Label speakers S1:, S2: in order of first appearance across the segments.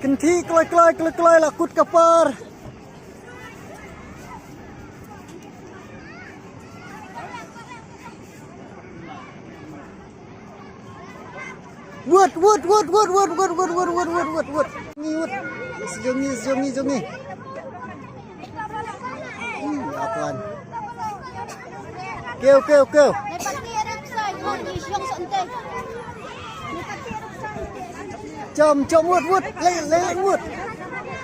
S1: Kenti kelai lakut kapar. Wood. Zongi. Apaan? Kêu. Chom wood. Lấy wood.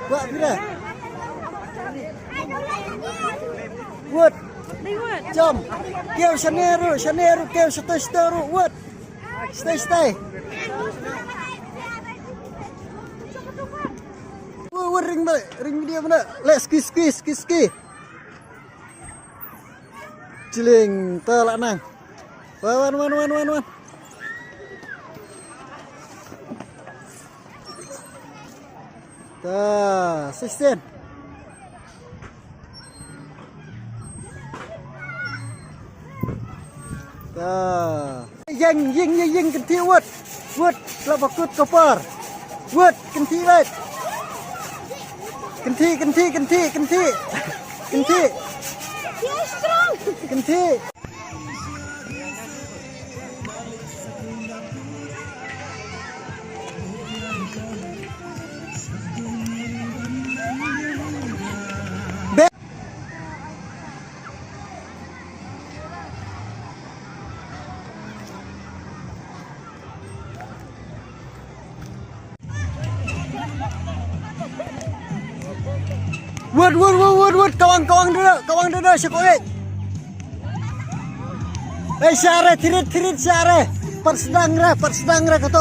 S1: Vợ đi đây. Wood. Chom. Kêu Chanero, kêu stay wood. Stay. Wood ring dia mana? Let's ski. Ciling, telak nang. Wan. Ta, 16. Ta. Yang kenti wood. Lah bakut kopar. Wood kenti wait. Kenti. Kenti. Wood, kawang dulu, syukurit. Syare, tirit syare. Persedang re, kata.